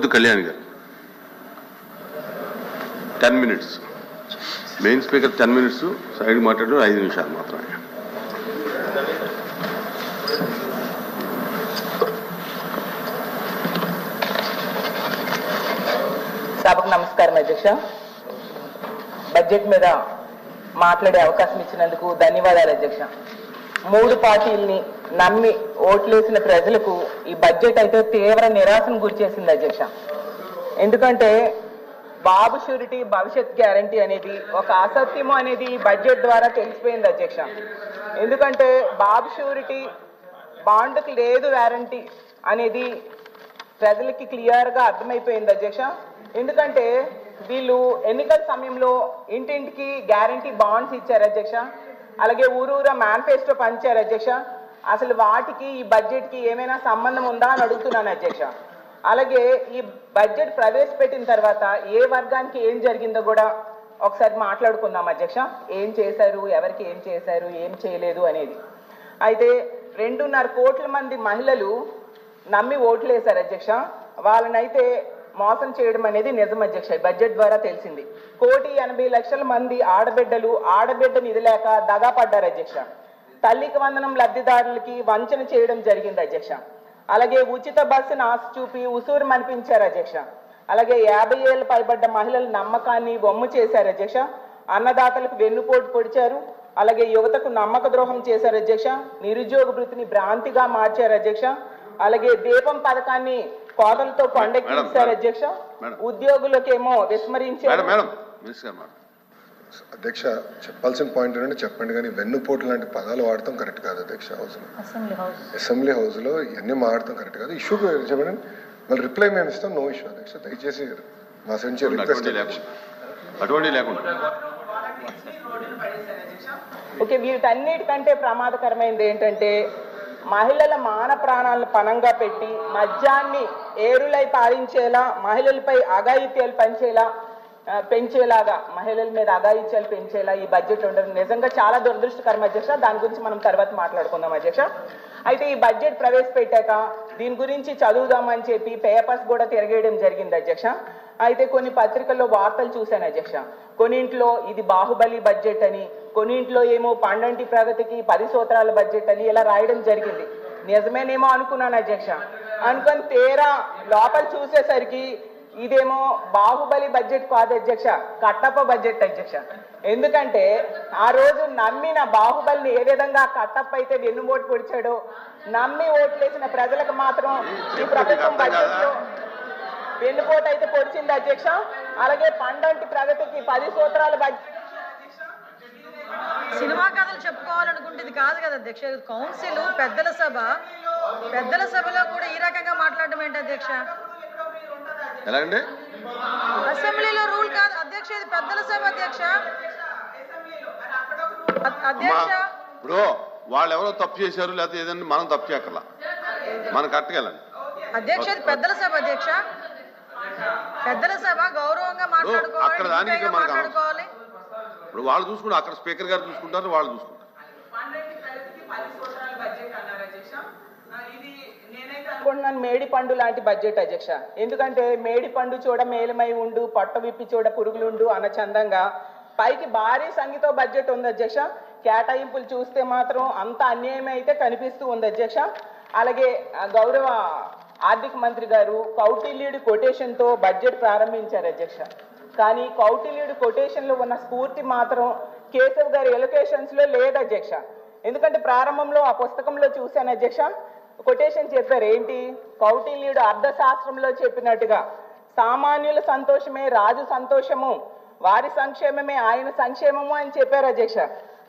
బొద్దు కళ్యాణ్ గారు 10 minutes. Main speaker 10 minutes, side మాట్లాడడం 5 నిమిషాలు మాత్రమే. సభకు నమస్కారం అధ్యక్ష. బడ్జెట్ మీద మాట్లాడే అవకాశం ఇచ్చినందుకు ధన్యవాదాలు అధ్యక్ష. 3 పార్టీల్ని నమ్మి ఓట్లేసిన ప్రజలకు ఈ బడ్జెట్ అయితే తీవ్ర నిరాశను గురిచేసింది అధ్యక్ష. ఎందుకంటే బాబు షూరిటీ భవిష్యత్ గ్యారంటీ అనేది ఒక అసత్యము అనేది ఈ బడ్జెట్ ద్వారా తెలిసిపోయింది అధ్యక్ష. ఎందుకంటే బాబు షూరిటీ బాండ్కి లేదు వారంటీ అనేది ప్రజలకి క్లియర్గా అర్థమైపోయింది అధ్యక్ష. ఎందుకంటే వీళ్ళు ఎన్నికల సమయంలో ఇంటింటికి గ్యారంటీ బాండ్స్ ఇచ్చారు అధ్యక్ష. అలాగే ఊరూరా మేనిఫెస్టో పంచారు అధ్యక్ష. అసలు వాటికి ఈ బడ్జెట్కి ఏమైనా సంబంధం ఉందా అని అడుగుతున్నాను అధ్యక్ష. అలాగే ఈ బడ్జెట్ ప్రవేశపెట్టిన తర్వాత ఏ వర్గానికి ఏం జరిగిందో కూడా ఒకసారి మాట్లాడుకుందాం అధ్యక్ష. ఏం చేశారు, ఎవరికి ఏం చేశారు, ఏం చేయలేదు అనేది. అయితే 2.5 కోట్ల మంది మహిళలు నమ్మి ఓట్లు వేశారు అధ్యక్ష. వాళ్ళనైతే మోసం చేయడం అనేది నిజం అధ్యక్ష. బడ్జెట్ ద్వారా తెలిసింది. 1,80,00,000 మంది ఆడబిడ్డలు ఆడబిడ్డ నిధి లేక దగా పడ్డారు అధ్యక్ష. తల్లికి వందనం లబ్ధిదారులకి వంచన చేయడం జరిగింది అధ్యక్ష. అలాగే ఉచిత బస్సును ఆశ చూపి ఉసూరు మనిపించారు అధ్యక్ష. అలాగే 50 ఏళ్ళు పైబడ్డ మహిళల నమ్మకాన్ని వమ్ము చేశారు అధ్యక్ష. అన్నదాతలకు వెన్నుపోటు పొడిచారు. అలాగే యువతకు నమ్మక ద్రోహం చేశారు అధ్యక్ష. నిరుద్యోగ వృత్తిని భ్రాంతిగా మార్చారు అధ్యక్ష. అలాగే దీపం పథకాన్ని కోతలతో కొండెక్కించారు అధ్యక్ష. ఉద్యోగులకేమో విస్మరించారు. అధ్యక్ష, చెప్పాల్సిన పాయింట్ ఏంటంటే చెప్పండి, కానీ వెన్నుపోటు లాంటి పదాలు వాడటం కరెక్ట్ కాదు అధ్యక్ష. అసెంబ్లీ హౌస్ లో ఇవన్నీ మాడటం కరెక్ట్ కాదు. ఇష్యూ చెప్పండి, మళ్ళీ రిప్లై మేము ఇస్తాం. నో ఇష్యూ అధ్యక్ష. దయచేసి మా నుంచి రిక్వెస్ట్. ఓకే, వీటన్నిటికంటే ప్రమాదకరమైనది ఏంటంటే మహిళల మాన ప్రాణాలను పణంగా పెట్టి మద్యాన్ని ఏరులై పారించేలా, మహిళలపై అఘాయిత్యాలు పెంచేలాగా మహిళల మీద అఘాయిత్యాలు పెంచేలా ఈ బడ్జెట్ ఉండడం నిజంగా చాలా దురదృష్టకరం అధ్యక్ష. దాని గురించి మనం తర్వాత మాట్లాడుకుందాం అధ్యక్ష. అయితే ఈ బడ్జెట్ ప్రవేశపెట్టాక దీని గురించి చదువుదామని చెప్పి పేపర్స్ కూడా తిరగేయడం జరిగింది అధ్యక్ష. అయితే కొన్ని పత్రికల్లో వార్తలు చూశాను అధ్యక్ష. కొన్నింట్లో ఇది బాహుబలి బడ్జెట్ అని, కొన్నింట్లో ఏమో పండంటి ప్రగతికి 10 సూత్రాల బడ్జెట్ అని ఇలా రాయడం జరిగింది. నిజమేనేమో అనుకున్నాను అధ్యక్ష. అనుకొని తీరా లోపల చూసేసరికి ఇదేమో బాహుబలి బడ్జెట్ కాదు అధ్యక్ష, కట్టప్ప బడ్జెట్ అధ్యక్ష. ఎందుకంటే ఆ రోజు నమ్మిన బాహుబలిని ఏ విధంగా కట్టప్ప అయితే వెన్నుపోటు పొడిచాడో, నమ్మి ఓట్లేసిన ప్రజలకు మాత్రం ఈ ప్రభుత్వం బడ్జెట్ లో వెన్నుపోటు అయితే పొడిచింది అధ్యక్ష. అలాగే పండంటి ప్రగతికి 10 సూత్రాల బడ్జెట్. సినిమా కథలు చెప్పుకోవాలనుకుంటే ఇది కాదు కదా అధ్యక్ష. కౌన్సిల్ పెద్దల సభలో కూడా ఈ రకంగా మాట్లాడడం ఏంటి అధ్యక్ష? ఎలాగండి? అసెంబ్లీలో రూల్ కాదు అధ్యక్ష, ఇది పెద్దల సభ అధ్యక్ష. అధ్యక్ష, ఇప్పుడు వాళ్ళు ఎవరో తప్పు చేశారు, లేకపోతే ఏదైనా మనం తప్పు చేయక్కర్లా, మనం కరెక్ట్గా అధ్యక్ష. ఇది పెద్దల సభ అధ్యక్ష. పెద్దల సభ గౌరవంగా మాట్లాడుకోవాలి. ఇప్పుడు వాళ్ళు చూసుకుంటారు, అక్కడ స్పీకర్ గారు చూసుకుంటారు, వాళ్ళు చూసుకుంటారు. మేడి పండు లాంటి బడ్జెట్ అధ్యక్ష. ఎందుకంటే మేడి పండు చూడ మేలమై ఉండు, పట్ట విప్పి చూడ పురుగులుండు అన్న చందంగా పైకి భారీ సంఖ్యతో బడ్జెట్ ఉంది అధ్యక్ష. కేటాయింపులు చూస్తే మాత్రం అంత అన్యాయం అయితే కనిపిస్తూ ఉంది అధ్యక్ష. అలాగే గౌరవ ఆర్థిక మంత్రి గారు కౌటిల్యుడి కొటేషన్తో బడ్జెట్ ప్రారంభించారు అధ్యక్ష. కానీ కౌటిల్యుడి కొటేషన్లో ఉన్న స్ఫూర్తి మాత్రం కేశవ్ గారి ఎలొకేషన్స్ లో లేదు అధ్యక్ష. ఎందుకంటే ప్రారంభంలో ఆ పుస్తకంలో చూశాను అధ్యక్ష, కొటేషన్ చెప్పారు. ఏంటి? కౌటిల్యుడు అర్థశాస్త్రంలో చెప్పినట్టుగా సామాన్యుల సంతోషమే రాజు సంతోషము, వారి సంక్షేమమే ఆయన సంక్షేమము అని చెప్పారు అధ్యక్ష.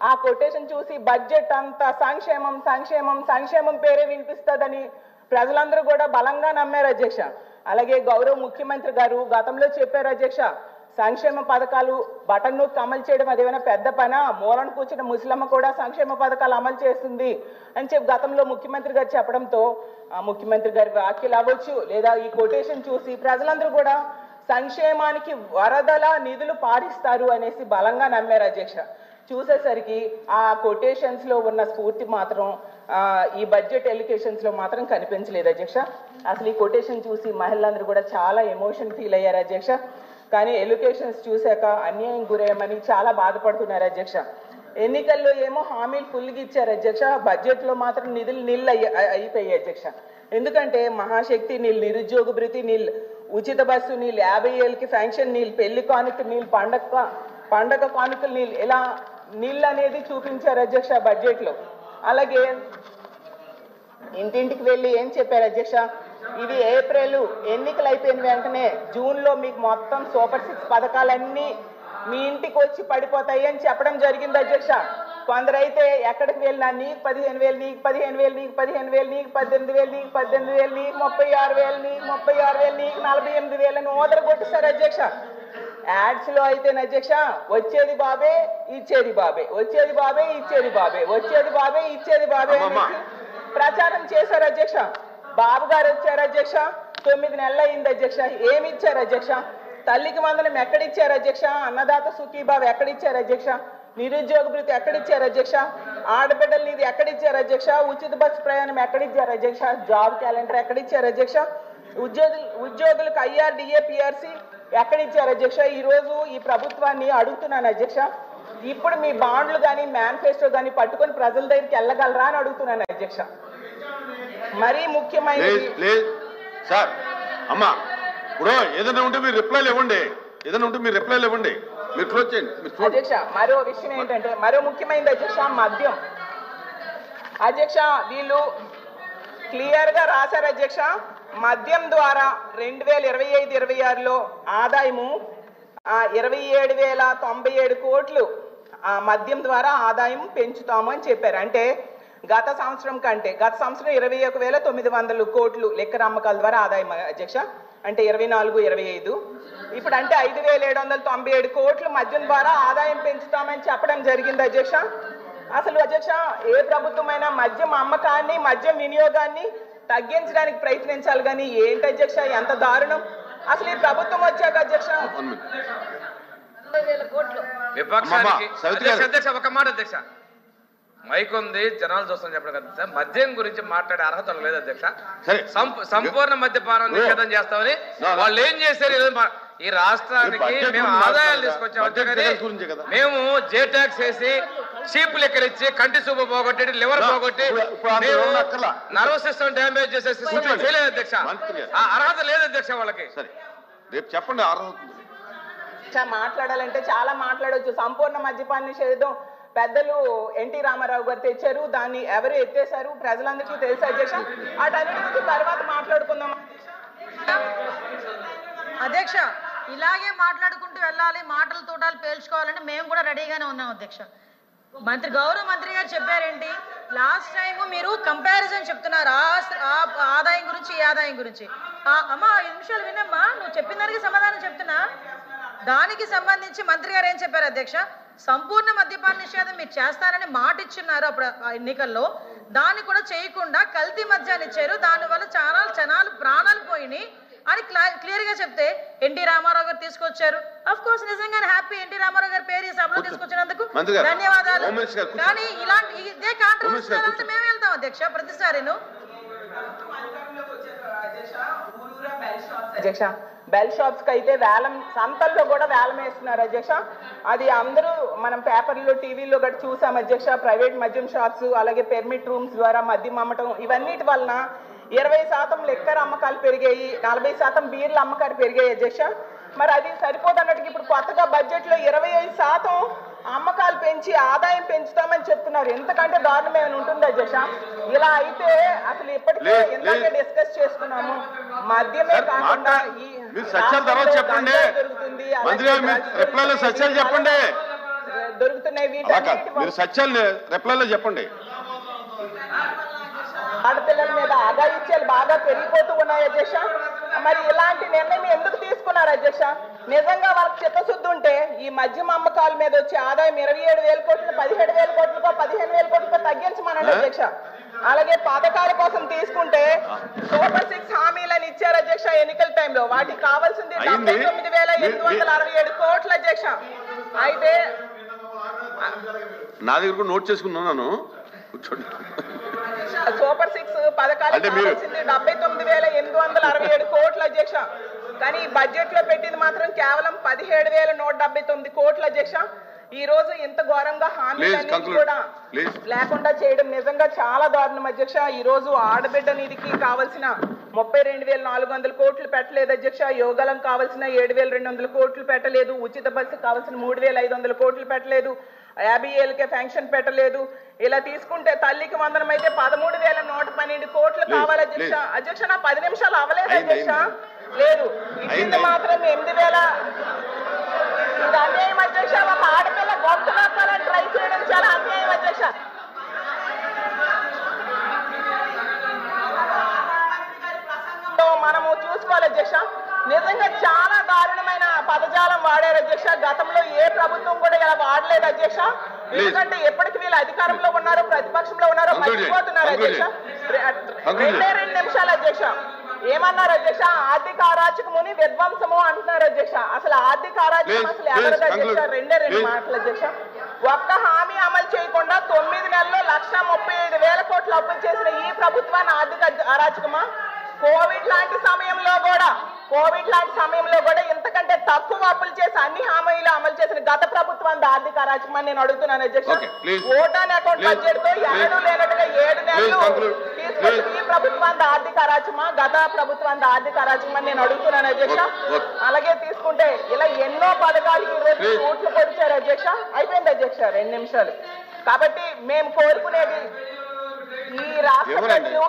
ఆ కొటేషన్ చూసి బడ్జెట్ అంతా సంక్షేమం సంక్షేమం సంక్షేమం పేరే వినిపిస్తుందని ప్రజలందరూ కూడా బలంగా నమ్మారు అధ్యక్ష. అలాగే గౌరవ ముఖ్యమంత్రి గారు గతంలో చెప్పారు అధ్యక్ష, సంక్షేమ పథకాలు బటన్ నొక్కి అమలు చేయడం అదేమైనా పెద్ద పనా, మూలను కూర్చున్న ముసలమ్మ కూడా సంక్షేమ పథకాలు అమలు చేస్తుంది అని చెప్పి గతంలో ముఖ్యమంత్రి గారు చెప్పడంతో ముఖ్యమంత్రి గారి వ్యాఖ్యలు అవ్వచ్చు లేదా ఈ కొటేషన్ చూసి ప్రజలందరూ కూడా సంక్షేమానికి వరదల నిధులు పారిస్తారు అనేసి బలంగా నమ్మారు అధ్యక్ష. చూసేసరికి ఆ కొటేషన్స్ లో ఉన్న స్ఫూర్తి మాత్రం ఈ బడ్జెట్ ఎలికేషన్స్ లో మాత్రం కనిపించలేదు అధ్యక్ష. అసలు ఈ కొటేషన్ చూసి మహిళలందరూ కూడా చాలా ఎమోషన్ ఫీల్ అయ్యారు అధ్యక్ష. కానీ ఎలికేషన్స్ చూశాక అన్యాయం గురేయమని చాలా బాధపడుతున్నారు అధ్యక్ష. ఎన్నికల్లో ఏమో హామీలు ఫుల్గా ఇచ్చారు అధ్యక్ష, బడ్జెట్ లో మాత్రం నిధులు నీళ్ళు అయిపోయాయి అధ్యక్ష. ఎందుకంటే మహాశక్తి నీళ్ళు, నిరుద్యోగ భృతి నీళ్ళు, ఉచిత బస్సు నీళ్ళు, 50 ఏళ్ళకి ఫంక్షన్ నీళ్ళు, పెళ్లి కానుక నీళ్ళు, పండగ కానుకలు నీళ్ళు, ఇలా నీళ్ళు అనేది చూపించారు అధ్యక్ష బడ్జెట్ లో. అలాగే ఇంటింటికి వెళ్ళి ఏం చెప్పారు అధ్యక్ష, ఇది ఏప్రిల్ ఎన్నికలు అయిపోయిన వెంటనే జూన్ లో మీకు మొత్తం సూపర్ 6 పథకాలన్నీ మీ ఇంటికి వచ్చి పడిపోతాయి అని చెప్పడం జరిగింది అధ్యక్ష. కొందరైతే ఎక్కడికి వెళ్ళినా నీకు 15,000, నీకు 15,000, నీకు 15,000, నీకు 18,000, నీకు 18,000, నీకు 36,000, నీకు 36,000, నీకు 48,000 అని ఓదర కొట్టిస్తారు అధ్యక్ష. యాడ్స్ లో అయితే అధ్యక్ష వచ్చేది బాబే ఇచ్చేది బాబే, వచ్చేది బాబే ఇచ్చేది బాబే, వచ్చేది బాబే ఇచ్చేది బాబే అని ప్రచారం చేశారు అధ్యక్ష. బాబు గారు వచ్చారు అధ్యక్ష, 9 నెలలు అయింది అధ్యక్ష, ఏమి ఇచ్చారు అధ్యక్ష? తల్లికి వందనం ఎక్కడిచ్చారు అధ్యక్ష? అన్నదాత సుఖీబాబు ఎక్కడిచ్చారు అధ్యక్ష? నిరుద్యోగ భృతి ఎక్కడిచ్చారు అధ్యక్ష? ఆడబిడ్డల నిధి ఎక్కడిచ్చారు అధ్యక్ష? ఉచిత బస్సు ప్రయాణం ఎక్కడిచ్చారు అధ్యక్ష? జాబ్ క్యాలెండర్ ఎక్కడిచ్చారు అధ్యక్ష? ఉద్యోగులకు IRDA PRC ఎక్కడిచ్చారు అధ్యక్ష? ఈ రోజు ఈ ప్రభుత్వాన్ని అడుగుతున్నాను అధ్యక్ష, ఇప్పుడు మీ బాండ్లు కానీ మేనిఫెస్టో కానీ పట్టుకొని ప్రజల దగ్గరికి వెళ్ళగలరా అని అడుగుతున్నాను అధ్యక్ష. మరీ ముఖ్యమైనది సార్ అమ్మా, ఇప్పుడు ఏదైనా ఉంటే మీరు రిప్లైలు ఇవ్వండి, ఏదైనా ఉంటే మీరు రిప్లైలు ఇవ్వండి, మీరు క్లోజ్ చేయండి అధ్యక్ష. మరో విషయం ఏంటంటే, మరో ముఖ్యమైనది అధ్యక్ష, మద్యం అధ్యక్ష. వీళ్ళు క్లియర్ గా రాశారు అధ్యక్ష, మద్యం ద్వారా 2025-26లో ఆదాయము 27,097 కోట్లు మద్యం ద్వారా ఆదాయం పెంచుతాము అని చెప్పారు. అంటే గత సంవత్సరం 21,900 కోట్లు లిక్కర్ అమ్మకాల ద్వారా ఆదాయం అధ్యక్ష. అంటే 24-25 ఇప్పుడు అంటే 5,797 కోట్లు మద్యం ద్వారా ఆదాయం పెంచుతామని చెప్పడం జరిగింది అధ్యక్ష. అసలు అధ్యక్ష ఏ ప్రభుత్వమైనా మద్యం అమ్మకాన్ని, మద్యం వినియోగాన్ని తగ్గించడానికి ప్రయత్నించాలి కానీ ఏంటి అధ్యక్ష ఎంత దారుణం. అసలు ఈ ప్రభుత్వం వచ్చాక అధ్యక్ష విపక్షానికి ఒక మాట అధ్యక్ష, మైక్ ఉంది జనాలు చూస్తాను చెప్పడం కదా సార్, మద్యం గురించి మాట్లాడే అర్హత లేదు అధ్యక్ష. సంపూర్ణ మద్యపానం నిషేధం చేస్తామని వాళ్ళు ఏం చేశారు? ఈ రాష్ట్రానికి మేము ఆదాయాలు తీసుకొచ్చాము, మేము జే ట్యాక్స్ వేసి చీప్ లెక్కలు ఇచ్చి కంటి చూపు పోగొట్టి, లివర్ పోగొట్టి, నర్వస్ సిస్టమ్ డ్యామేజ్ చేసే సిస్టమ్ చేయలేదు అధ్యక్ష. ఆ అర్హత లేదు అధ్యక్ష వాళ్ళకి. రేపు చెప్పండి మాట్లాడాలంటే చాలా మాట్లాడవచ్చు. సంపూర్ణ మద్యపాన నిషేధం పెద్దలు ఎన్టీ రామారావు గారు తెచ్చారు, దాన్ని ఎవరు ఎత్తేసారు ప్రజలందరికీ తెలుసు అధ్యక్ష. అటన్నిటి తర్వాత మాట్లాడుకుందాం అధ్యక్ష. ఇలాగే మాట్లాడుకుంటూ వెళ్ళాలి, మాటలు తోటాలు పేల్చుకోవాలంటే మేము కూడా రెడీగానే ఉన్నాం అధ్యక్ష. గౌరవ మంత్రి గారు చెప్పారేంటి, లాస్ట్ టైం మీరు కంపారిజన్ చెప్తున్నారు ఆదాయం గురించి, ఈ ఆదాయం గురించి. అమ్మా 5 నిమిషాలు వినమ్మా, నువ్వు చెప్పిన దానికి సమాధానం చెప్తున్నా. దానికి సంబంధించి మంత్రి గారు ఏం చెప్పారు అధ్యక్ష, సంపూర్ణ మద్యపాన నిషేధం మీరు చేస్తారని మాట ఇచ్చున్నారు అప్పుడు ఎన్నికల్లో, దాన్ని కూడా చేయకుండా కల్తీ మద్యాన్ని ఇచ్చారు, దానివల్ల చాలా జనాలు ప్రాణాలు పోయినాయి అని క్లియర్ గా చెప్తే ఎన్టీ రామారావు గారు తీసుకొచ్చారు. అఫ్ కోర్స్ నిజంగానే హ్యాపీ ఎన్టీ రామారావు గారు పేరు ఈ సభలో తీసుకొచ్చినందుకు ధన్యవాదాలు. కానీ ఇలాంటి ఇదే కాంట్రవర్సీ మేము వెళ్తాం అధ్యక్ష ప్రతిసారిను. అధ్యక్ష బెల్ షాప్స్ కి అయితే వేలం, సంతల్లో కూడా వేలం వేస్తున్నారు అధ్యక్ష. అది అందరూ మనం పేపర్లో టీవీలో కూడా చూసాం అధ్యక్ష. ప్రైవేట్ మద్యం షాప్స్, అలాగే పెర్మిట్ రూమ్స్ ద్వారా మద్యం అమ్మటం, ఇవన్నిటి వలన 20% లిక్కర్ అమ్మకాలు పెరిగాయి, 40% బీర్ల అమ్మకాలు పెరిగాయి అధ్యక్ష. మరి అది సరిపోదన్నట్టుగా ఇప్పుడు కొత్తగా బడ్జెట్ లో 25% అమ్మకాలు పెంచి ఆదాయం పెంచుతామని చెప్తున్నారు. ఎంతకంటే దారుణం ఏమైనా ఉంటుంది అధ్యక్ష? ఇలా అయితే అసలు ఇప్పటికే ఇందాకే డిస్కస్ చేసుకున్నాము, మద్యమే కాకుండా దొరుకుతున్నాయి చెప్పండి. ఆడపిల్లల మీద అఘాయిత్యాలు బాగా పెరిగిపోతూ ఉన్నాయి అధ్యక్ష. మరి ఇలాంటి నిర్ణయం ఎందుకు తీసుకున్నారు అధ్యక్ష? నిజంగా వాళ్ళకి చిత్తశుద్ధి ఉంటే ఈ మద్యం అమ్మకాల మీద వచ్చే ఆదాయం 27,000 కోట్లు 17,000 కోట్లకో 15,000 కోట్లకో తగ్గించమనండి అధ్యక్ష. అలాగే పథకాల కోసం తీసుకుంటే సూపర్ 6 హామీలను ఇచ్చారు అధ్యక్ష ఎన్నికల టైంలో, వాటికి కావాల్సింది 79,867 కోట్ల అధ్యక్ష. అయితే నా దగ్గర కూడా నోట్ చేసుకున్నాను, కూర్చోండి. సూపర్ 6 పథకాలు అంటే మీరు- కావాల్సింది 79,867 కోట్ల అధ్యక్ష. కానీ బడ్జెట్ లో పెట్టింది మాత్రం కేవలం 17,179 కోట్ల అధ్యక్ష. ఈ రోజు ఇంత ఘోరంగా హామీలన్నీ కూడా లేకుండా చేయడం నిజంగా చాలా దారుణం అధ్యక్ష. ఈ రోజు ఆడబిడ్డ నిధికి కావాల్సిన 32,400 కోట్లు పెట్టలేదు అధ్యక్ష. యోగాలం కావాల్సిన 7,200 కోట్లు పెట్టలేదు. ఉచిత బస్సు కావాల్సిన 3,500 కోట్లు పెట్టలేదు. 50 ఏళ్ళకే ఫంక్షన్ పెట్టలేదు. ఇలా తీసుకుంటే తల్లికి వందనం అయితే 13,112 కోట్లు కావాలి అధ్యక్ష. అధ్యక్ష నా 10 నిమిషాలు అవ్వలేదు అధ్యక్ష. లేదు ఇచ్చింది మాత్రం 8,000. ఇది అన్యాయం అధ్యక్ష. ఒక ఆడపిల్ల గొంతు నొక్కాలని ట్రై చేయడం చాలా అన్యాయం అధ్యక్ష. మనము చూసుకోవాలి అధ్యక్ష. నిజంగా చాలా దారుణమైన పదజాలం వాడారు అధ్యక్ష. గతంలో ఏ ప్రభుత్వం కూడా ఇలా వాడలేదు అధ్యక్ష. ఎందుకంటే ఎప్పటికి వీళ్ళు అధికారంలో ఉన్నారు, ప్రతిపక్షంలో ఉన్నారు, మర్చిపోతున్నారు అధ్యక్ష. 2 నిమిషాలు అధ్యక్ష. ఏమన్నారు అధ్యక్ష? ఆర్థిక అరాచకముని విధ్వంసము అంటున్నారు అధ్యక్ష. అసలు ఆర్థిక అరాచకం అసలు ఎవరిది అధ్యక్ష? 2 మాటలు అధ్యక్ష. ఒక్క హామీ అమలు చేయకుండా 9 నెలల్లో 1,35,000 కోట్లు అప్పులు చేసిన ఈ ప్రభుత్వాన్ని ఆర్థిక అరాచకమా? కోవిడ్ లాంటి సమయంలో కూడా ఇంతకంటే తక్కువ అప్పులు చేసి అన్ని హామీలు అమలు చేసిన గత ప్రభుత్వాన్ని ఆర్థిక అరాచకమని నేను అడుగుతున్నాను అధ్యక్ష. ఓటాన్ అకౌంట్ బడ్జెట్ తో 7 లేనట్టుగా 7 నెలలు తీసుకొచ్చిన ఈ ప్రభుత్వాన్ని ఆర్థిక అరాచకమా, గత ప్రభుత్వాన్ని ఆర్థిక అరాచకమని నేను అడుగుతున్నాను అధ్యక్ష. అలాగే తీసుకుంటే ఇలా ఎన్నో పథకాలు ఈ రోజు ఓట్లు పొడిచారు అధ్యక్ష. అయిపోయింది అధ్యక్ష 2 నిమిషాలు. కాబట్టి మేము కోరుకునేది ఈ రాష్ట్ర ప్రజలు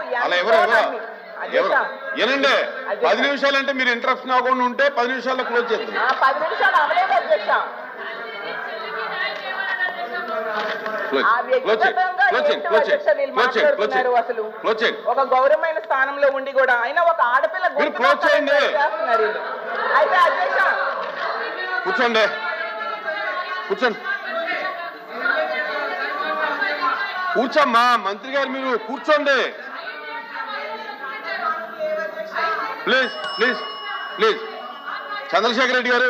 ఏనండి 10 నిమిషాలు అంటే మీరు ఇంటరప్షన్ అవ్వకుండా ఉంటే 10 నిమిషాల్లో క్లోజ్ చేద్దాం. 10 నిమిషాలు అవ్వలేదు అధ్యక్ష. ఒక గౌరవమైన స్థానంలో ఉండి కూడా అయినా ఒక ఆడపిల్ల చేస్తున్నారు. అయితే అధ్యక్ష కూర్చోండి. కూర్చోమ్మా మంత్రి గారు, మీరు కూర్చోండి ప్లీజ్. చంద్రశేఖర్ రెడ్డి గారు.